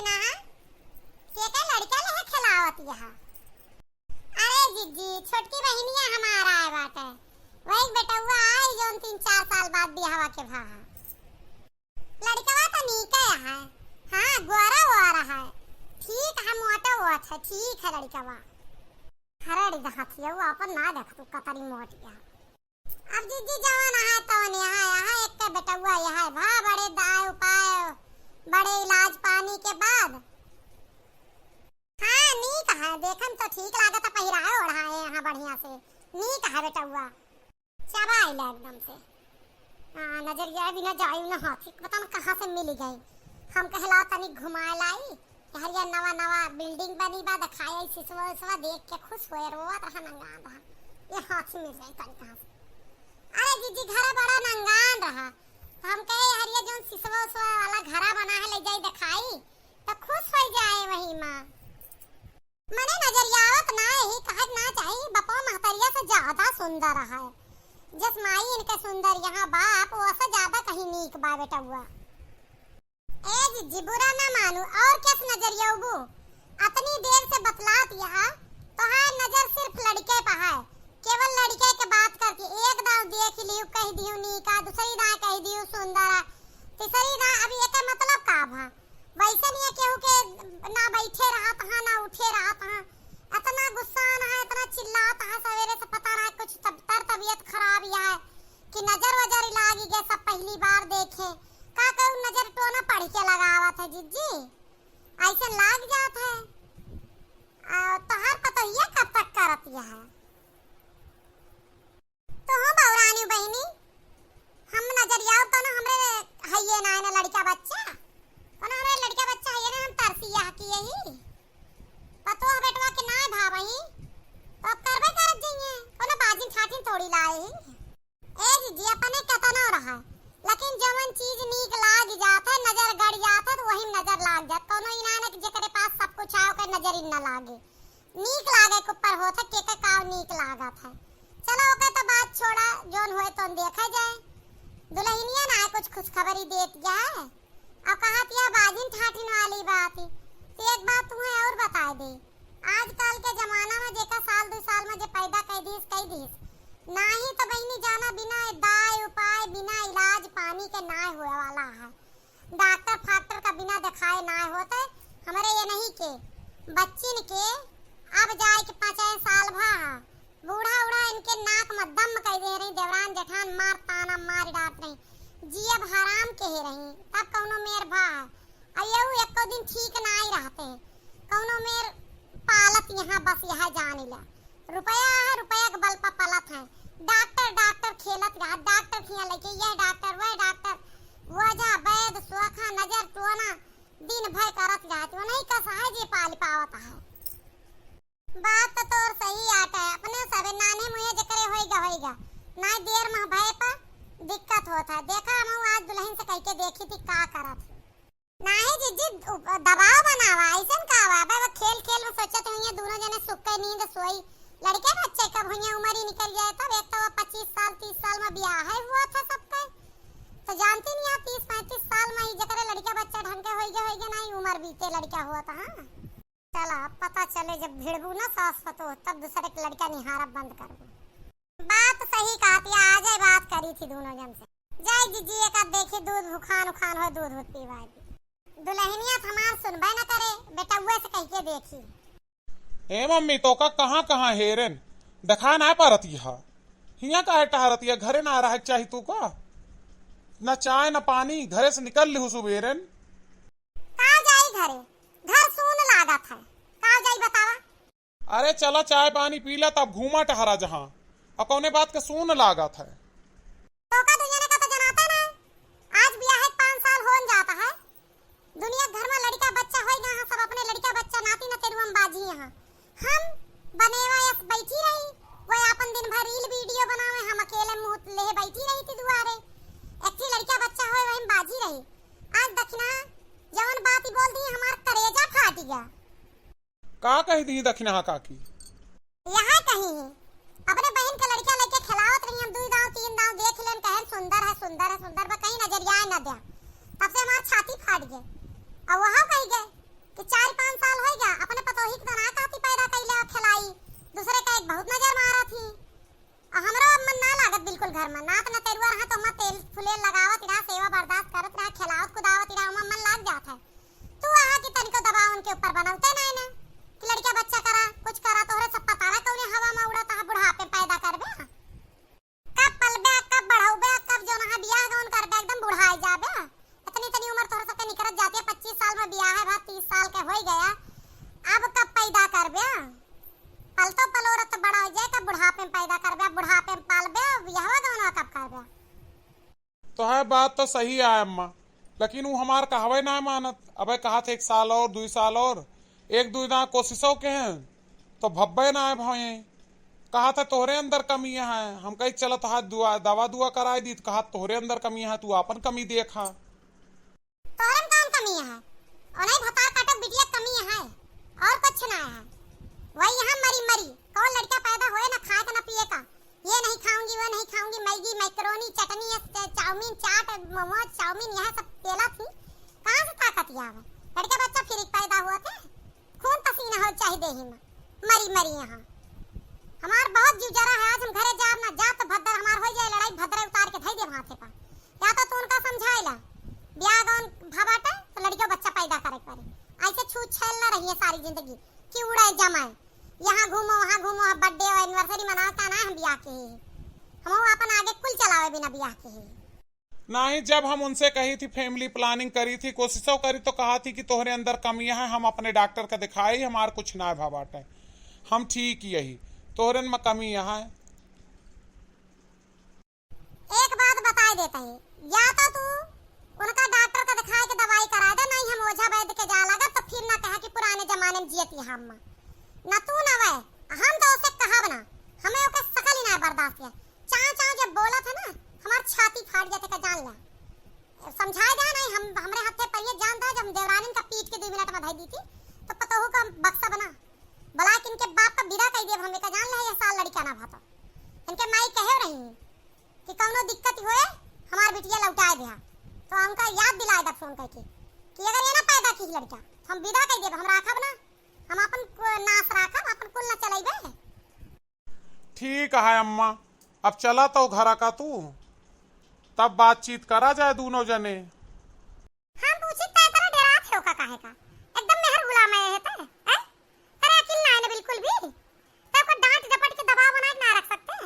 दखना है के लड़का ले खिलावत यहाँ। अरे जीजी छोटकी बहनिया हमारा है बाटे वही बेटुआ आई जोन 3-4 साल बाद बियाहवा के भा लड़कवा तो नीक है। हाँ गोरा वारा है ठीक है मोटा हुआ था ठीक है लड़कवा हरड़ी दखतिया वो अपन ना देख तू कतरी मोटिया। अब जीजी जवान है तो यहाँ एक के बेटुआ यहाँ भा बड़े दाय उपाय बड़े इलाज पानी के बाद। हाँ नीक है देखम तो ठीक लागत पहिराए ओढ़ाए यहाँ बढ़िया से नीक है बेटुआ चबाई ले एकदम से। हाँ नजरिया बिना जाई ना हाथी पता न कहाँ से मिल गई। हम कहला तनी घुमाए लाई हरिया नवा नवा बिल्डिंग बनी बा दिखाई सिसवा देख के खुश होए रोवत रहा नंगान रहा ये हाथी मिल गई तनी कहाँ से। अरे जीजी घर बड़ा नंगान रहा हम कहे हरिया जोन सिसवा वाला घरा बना है ले जाई दिखाई तो खुश हो जाए वही माँ मने नजरियावत ना ही कहत ना चाहिए बपा महतरिया से ज्यादा सुंदर है जस माई इनके सुंदर यहाँ बाप वो से ज्यादा कहीं नीक बा बेटुआ। ए जीजी बुरा ना मानू और किस नजरिया उबू अतनी देर से बतलात यहाँ तो है नजर सिर्फ लड़के पे है केवल लड़के के बात करके एक दाव देख लियो कह दियो नीका दूसरी दाव कह दियो सुंदर तीसरी दाव अभी एक मतलब का भा वैसे नहीं केहू के ना बैठे रहत हां ना उठे रहत हां इतना गुस्सा ना है इतना चिल्लाता है सवेरे से पता ना कुछ तबीयत खराब या है कि नजर वजर लागी गए सब पहली बार देखे का कहूं नजर टोना पढ़ के लगावत है जीजी ऐसे लाग जात है तो हर पता ये कब तक करत है तो हम बौरानी बहनी हम नजरिया तो ना हमरे हइये ना लड़का बच्चा तो ना हमरे लड़का बच्चा हइये ना हम तरसिया की यही पतो बेटवा के ना भावही तो करबे करत जइए कोनो बाजिन छाटिन थोड़ी लाए ए जीजी अपने कता ना रहा लेकिन जवन चीज नीक लाग जात है नजर गड़ जात है तो वही नजर लाग जात कोनो इनाने के जेकरे पास सब कुछ आओ के नजर ही ना लागे नीक लागे के ऊपर होत है के काव नीक लागत है। चलो ओके तो बात छोड़ा जोन होए तो देखा जाए दुल्हनिया ना कुछ खुशखबरी देत जाए अब कहत या बाजिन ठाटिन वाली बात तो एक बात तुम्हें और बता दे आजकल के जमाना में जेका साल 2 साल में जे पैदा कई दीस ना ही तो बहनी जाना बिना दाय उपाय बिना इलाज पानी के ना होए वाला है डॉक्टर फाक्टर का बिना दिखाए ना होते हमारे ये नहीं के बच्चिन के अब जाए के 5 साल भा बूढ़ा उड़ा इनके नाक में दम कह दे रही देवरान जेठान मार ताना मार डांट रही जी अब हराम कह रही तब कौनो मेर भा अयऊ एको दिन ठीक ना ही रहते कौनो मेर पालत यहाँ बस यहाँ जाने ला रुपया है रुपया के बल पर पलत है डॉक्टर खेलत रहा डॉक्टर खिया लेके ये डॉक्टर वह डॉक्टर वजह वैद सोखा नजर टोना दिन भर करत जात वो नहीं कसा है जे पाल पावत है बात तो तोर सही आता है अपने सबे नाने मुहे जकरे होइगा ना देर में भय पर दिक्कत होता है देखा हम आज दुल्हन से कह के देखी थी का करत नाही जीजी दबाव बनावा ऐसन का हुआ बे खेल में सोचत हुई दोनों जने सुख के नींद सोई लड़के बच्चे कब हुई उम्र ही निकल जाए तब एक तो 25 साल 30 साल में ब्याह है हुआ था सबका तो जानती नहीं आप 30-35 साल में ही जकरे लड़का बच्चा ढंग के होइगे नहीं उम्र बीते लड़का हुआ था। हां चला पता चले जब भिड़बू ना सास पतो तब दूसरे के लड़का निहारा बंद करबू बात सही कहती आ जाए बात करी थी दोनों जन से जय जीजी एक देखी दूध भुखान उखान हो दूध पीवाई दुल्हनिया हमार सुनबे न करे बेटुआ से कह के देखी ए मम्मी तो का कहाँ हेरन देखा ना पारती है हिया का टहरती है घरे ना रह चाही तू का न चाय न पानी घरे से निकल ली सुबेरन का जाई घरे घर सुन लागत है का जाई बतावा अरे चला चाय पानी पीला तब घूमा टहरा जहाँ और कौने बात का सुन लागत है तो का दुनिया का तो जनाता ना आज ब्याह 5 साल होन जाता है दुनिया घर में लड़का बच्चा होइगा हां सब अपने लड़का बच्चा नाती न तेरुम बाजी यहां हम बनेवा एक बैठी रही वो अपन दिन भर रील वीडियो बनावे हम अकेले मुंह ले बैठी रही थी दुआरे एक लड़का बच्चा होए वही बाजी रही आज दखना जवन बात ही बोल दी हमार करेजा फाट गया का कह दी दखना काकी यहाँ कहीं है अपने बहन का लड़का लेके खिलावत रही हम 2 दांव 3 दांव देख लेन कहे सुंदर है बा कहीं नजरिया न दे तब से हमार छाती फाट गए और वहां कह गए उनके ऊपर बनौते ना ना कि लड़का बच्चा करा कुछ करा तोहरे सब पता रहा कौने हवा में उड़ता है बुढ़ापे पैदा करबे कब पलबे कब बढ़ाऊबे कब जो ना बियाह गौन करबे एकदम बुढ़ाई जाबे इतनी इतनी उम्र तोहरे सबके निकल जाती है 25 साल में बियाह है भाई 30 साल के हो गया अब कब पैदा करबे पल तो पलोरत बड़ा हो जाए कब बुढ़ापे में पैदा करबे बुढ़ापे में पालबे बियाह गौन कब करबे तो है बात तो सही है अम्मा लेकिन वो हमार कहवे ना मानत अबे कहा थे 1 साल और 2 साल और 1-2 ना कोशिशों के हैं तो भब्बे ना है भाई कहा था तोहरे अंदर कमियां हैं हम कहीं चलत हाथ दवा दुआ कराए दी कहा तोहरे अंदर कमियां है तू अपन कमी देखा तोरन कौन कमियां है और नहीं भतार काटक बिटिया कमियां है और कुछ ना है वही यहाँ मरी मरी कौन लड़का पैदा होए ना खाए का ना पिए का ये नहीं खाऊंगी वो नहीं खाऊंगी मैगी मैक्रोनी चटनी चाउमीन चाट मोमोज चाउमीन यह सब तेला थी कहाँ से ताकत आवे लड़का बच्चा फिर पैदा हुआ थे खून पसीना हो चाहिए ही मरी मरी यहाँ हमार बहुत जीव जरा है आज हम घरे जा ना जा तो भद्र हमार हो जाए लड़ाई भद्र उतार के धई दे माथे पर या तो तू उनका समझाइला ब्याह गौन भबाटा तो लड़का बच्चा पैदा करे पड़े ऐसे छूत छेल ना रही है सारी जिंदगी कि उड़े जमाए यहाँ घूमो वहाँ घूमो बर्थडे और एनिवर्सरी मनाओ का ना हम ब्याह के हम अपन आगे कुल चलावे बिना ब्याह के नहीं जब हम उनसे कही थी फैमिली प्लानिंग करी थी कोशिशों करी तो कहा थी कि तोहरे अंदर कमियां हैं हम अपने डॉक्टर का दिखाई हमार कुछ ना भाबाट है हम ठीक यही तोहरे में कमियां हैं एक बात बता देता है या तो तू उनका डॉक्टर का दिखाई के दवाई करा दे नहीं हम ओझा वैद्य के जा लगा तो फिर ना कहा कि पुराने जमाने में जियती हम ना तू ना वे हम तो उसे कहा बना हमें ओके सकल ही ना बर्दाश्त है चाव चाव जब बोला था ना हमार छाती फाट जाते का जान ला समझाए दे नहीं हम हमरे हत्थे पहिए जान था जब देवरानी का पीट के 2 मिनट में धाई दी थी तो पतोहू का बक्सा बना भला कि इनके बाप का बिदा कह दिए हमें का जान ले ये साल लड़का ना भाता इनके माई कहे रही कि कौनो दिक्कत होए हमार बिटिया लौटाए दिया तो हमका याद दिलाए दा फोन करके कि अगर ये ना पैदा की लड़का हम बिदा कह देब हम राखब ना हम अपन नाश राखब अपन कुल ना चलाइबे ठीक है अम्मा अब चला तो घर का तू तब बातचीत करा जाए दोनों जने हम पूछी तय तरह डरा थे का काहे का एकदम मेहर गुलाम है ते तेरे अकिल ना है ना बिल्कुल भी तब को डांट डपट के दबाव बना के ना रख सकते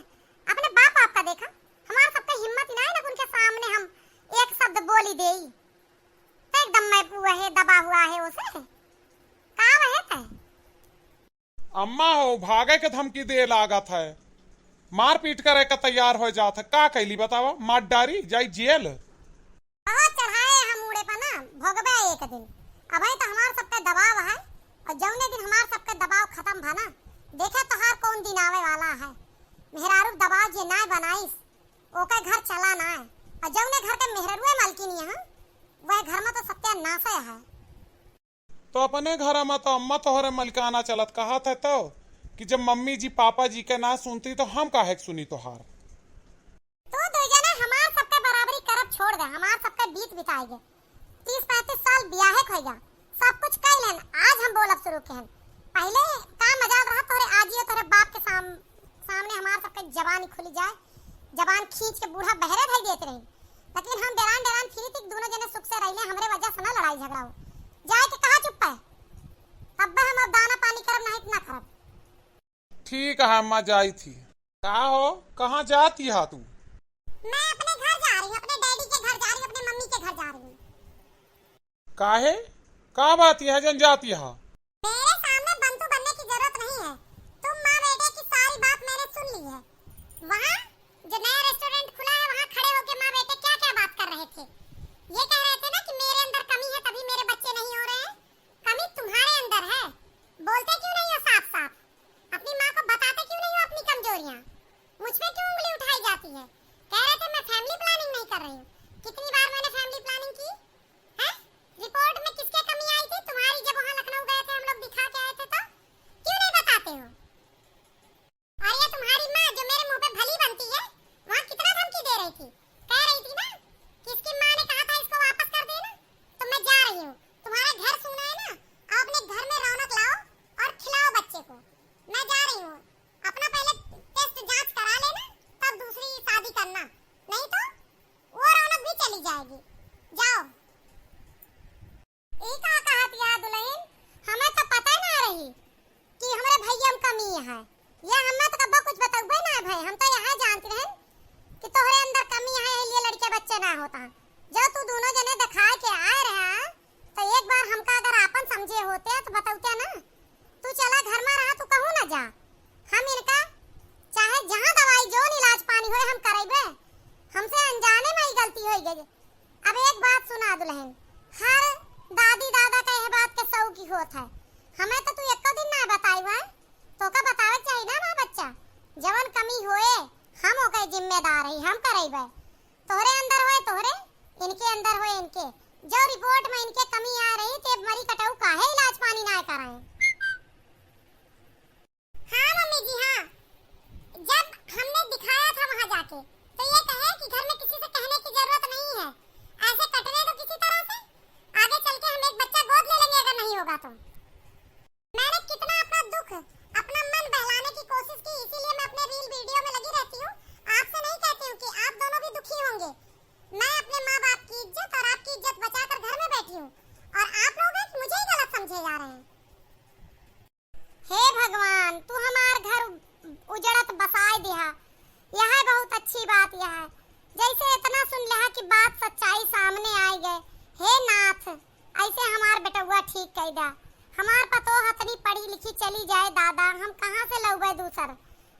अपने बाप आपका देखा हमार सबका हिम्मत ना है ना उनके सामने हम एक शब्द बोली देई तो एकदम मैं हुआ है दबा हुआ है उसे का है ते अम्मा हो भागे के धमकी दे लागत है मार पीट करे का तैयार हो जात है का कैली बतावा मार डारी जाई जेल बहुत चढ़ाए हम उड़े पर ना भोगबे एक दिन अबे तो हमार सबका दबाव है और जौने दिन हमार सबका दबाव खत्म भा ना देखे तो हर कौन दिन आवे वाला है मेहरारू दबाव जे ना बनाईस ओके घर चला ना है और जौने घर के मेहरारू मालकिन यहाँ वह घर में तो सत्यानाश है तो अपने घर में तो अम्मा तोहरे मलिकाना चलत कहा था तो कि जब मम्मी जी पापा जी के ना सुनती तो हम काहे सुनी तोहार तो दो जना हमार सबके बराबरी करब छोड़ दे हमार सबके बीत बिताएगे 30-35 साल ब्याह होइगा सब कुछ कर लेन आज हम बोलब शुरू के हैं पहले का मजाल रहा तोरे आजियो तोरे बाप के सामने हमार सबके जवानी खुली जाए जवान खींच के बूढ़ा बहरे धई देते रही लेकिन हम डेरान फिरी थी दोनों जने सुख से रहले हमरे वजह से ना लड़ाई झगड़ा हो जाए के कहा चुप है अब हम अब दाना पानी करब नहीं इतना करब ठीक है अम्मा जाई थी का हो कहाँ जाती है तू मैं अपने घर जा रही हूँ अपने डैडी के घर जा रही हूँ अपने मम्मी के घर जा रही हूँ काहे का बात है जन जाती है मेरे सामने बंतु बनने की जरूरत नहीं है तुम माँ बेटे की सारी बात मैंने सुन ली है वहाँ जो नया रेस्टोरेंट खुला है वहाँ खड़े होके माँ बेटे क्या क्या बात कर रहे थे ये कह रहे थे ना कि मेरे अंदर कमी है तभी मेरे बच्चे नहीं हो रहे हैं कमी तुम्हारे अंदर है बोलते क्यों नहीं हो साफ साफ अपनी माँ को बताते क्यों नहीं हो अपनी कमजोरियाँ मुझ पे क्यों उंगली उठाई जाती है कह रहे थे मैं फैमिली प्लानिंग नहीं कर रही हूँ कितनी बार मैंने फैमिली प्लानिंग की है रिपोर्ट में किसके कमी आई थी तुम्हारी जब वहाँ लखनऊ गए थे हम लोग दिखा के आए थे तो क्यों नहीं बताते हो और ये तुम्हारी माँ जो मेरे मुंह पे भली बनती है वहाँ कितना धमकी दे रही थी कह रही थी ना कि इसकी माँ ने कहा था इसको वापस कर देना तो बताऊते ना। तू चला घर में रहा, तू कहूँ ना जा। हम इनका चाहे जहाँ दवाई जो इलाज पानी होए हम करेबे। हमसे अनजाने में ही गलती हो गई। अब एक बात सुना दुल्हन, हर दादी दादा का यह बात के सौ की होत है। हमें तो तू एक दिन ना बताई हुआ, तो का बतावे चाहिए ना माँ बच्चा। जवन कमी होए हम ओके जिम्मेदार है, हम करेबे। तोहरे अंदर होए तोहरे, इनके अंदर होए इनके। जो रिपोर्ट में इनके कमी आ रही ते मरी कटाऊ काहे इलाज पानी ना कराएं। हाँ मम्मी जी हाँ, जब हमने दिखाया था वहाँ जाके तो ये कहे कि घर में किसी से कहने की जरूरत नहीं है। ऐसे कटने दो किसी तरह से, आगे चल के हम एक बच्चा गोद ले लेंगे अगर नहीं होगा तो। मैंने कितना अपना दुख, अपना मन बहलाने की कोशिश की, इसीलिए मैं अपने रील वीडियो में लगी रहती हूँ। आपसे नहीं कहती हूँ कि आप दोनों भी दुखी होंगे। मैं अपने माँ बाप की इज्जत और आपकी इज्जत बचाकर घर में बैठी हूँ और आप लोग मुझे ही गलत समझे जा रहे हैं। हे भगवान, तू हमार घर उजड़त बसाए दिया। यह बहुत अच्छी बात यह है। जैसे इतना सुन लिया कि बात सच्चाई सामने आई गए। हे नाथ, ऐसे हमार बेटुआ ठीक कह दा। हमार पतो हतनी पढ़ी लिखी चली जाए दादा, हम कहाँ से लौबे दूसर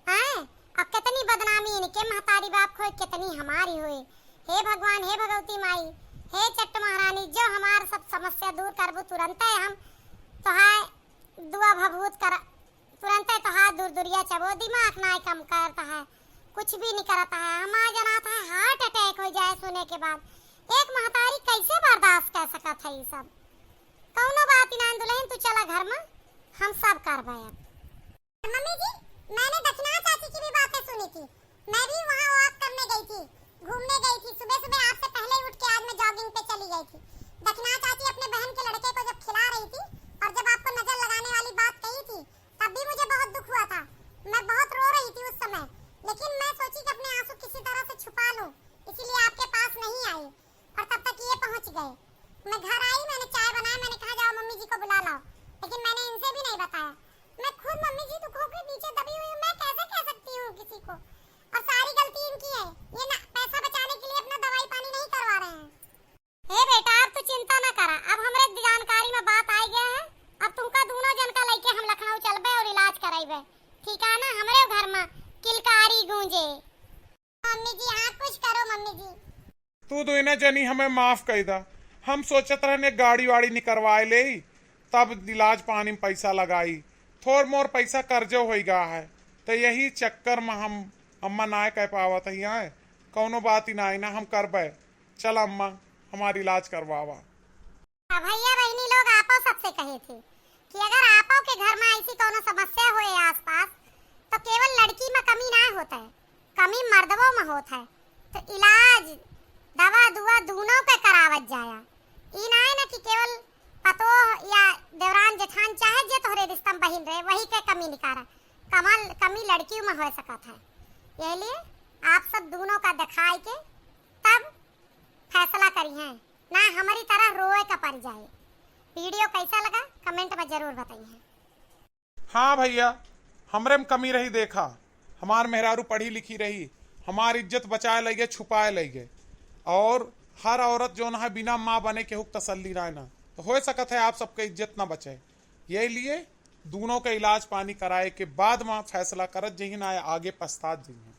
हैं। अब कितनी बदनामी इनके महतारी बाप को, कितनी हमारी हुई। हे भगवान, हे भगवती माई, हे चट्ट महारानी, जो हमार सब समस्या दूर करबू तुरंत हम तो है दुआ भभूत कर, तुरंत तो हाथ दूर दुरिया चबो, दिमाग ना कम करता है, कुछ भी नहीं करता है। हमारा जनाता है हार्ट अटैक हो जाए सुने के बाद। एक महतारी कैसे बर्दाश्त कर सकत है ये सब। कौनो बात ही ना दुल्हन, तू चला घर में, हम सब करबे। अब मम्मी जी, मैंने दक्षिणा चाची की भी बातें सुनी थी। मैं भी वहाँ वॉक करने गई थी, घूमने गई थी। सुबह सुबह आपसे पहले ही उठ के आज मैं जॉगिंग पे चली गई थी। दक्षिणा चाची अपने बहन के लड़के को जब खिला रही थी और जब आपको नजर लगाने वाली बात कही थी, तब भी मुझे बहुत दुख हुआ था। मैं बहुत रो रही थी उस समय, लेकिन मैं सोची कि अपने आंसू किसी तरह से छुपा लूं, इसीलिए आपके पास नहीं आई। और तब तक ये पहुंच गए। मैं घर आई, मैंने चाय बनाया, मैंने कहा जाओ मम्मी जी को बुला लाओ, लेकिन मैंने इनसे भी नहीं बताया। मैं खुद मम्मी जी दुखों के नीचे दबी हुई हूँ, मैं कैसे कह सकती हूँ किसी को। और सारी गलती इनकी है, ये ना पैसा बचाने के लिए अपना दवाई पानी नहीं करवा रहे हैं। हे बेटा, अब तू चिंता ना करा, अब हमरे जानकारी में बात आई गया है। अब तुमका दोनों जन का लेके हम लखनऊ चलबे और इलाज कराइबे, ठीक है ना। हमरे घर में किलकारी गूंजे। मम्मी जी हाँ, कुछ करो मम्मी जी। तू दोनों जनी हमें माफ कर दा। हम सोचत रहने गाड़ी वाड़ी नहीं करवाए ले, तब इलाज पानी में पैसा लगाई, थोड़ मोर पैसा कर्जो हो गया है, तो यही चक्कर में हम अम्मा ना कह पावत है। कौनो बात ही ना आई ना, हम करबे। चल अम्मा, हमारी इलाज करवावा। भैया बहनी लोग आपो सबसे कहे थे कि अगर आपो के घर में ऐसी कोनो समस्या होए आसपास, तो केवल लड़की में कमी ना होता है, कमी मर्दों में होता है। तो इलाज दवा दुआ दोनों पे करावत जाया। ई ना है ना कि केवल पतो या देवरान जेठान चाहे जे तोहरे रिश्ता में बहिन रहे वही के कमी निकारा। कमी लड़कियों में हो सकता है। यही लिए आप सब दोनों का दिखाई के तब फैसला करी है ना, हमारी तरह रोए का पड़ जाए। वीडियो कैसा लगा कमेंट में जरूर बताइए। हाँ भैया, हमरे में कमी रही देखा, हमार मेहरारू पढ़ी लिखी रही, हमारी इज्जत बचाए लगे छुपाए लगे। और हर औरत जो ना है बिना माँ बने के हुक तसल्ली ना, तो हो सकत है आप सबके इज्जत ना बचे। यही लिए दोनों का इलाज पानी कराए के बाद माँ फैसला करत जही ना, आगे पछतात जही।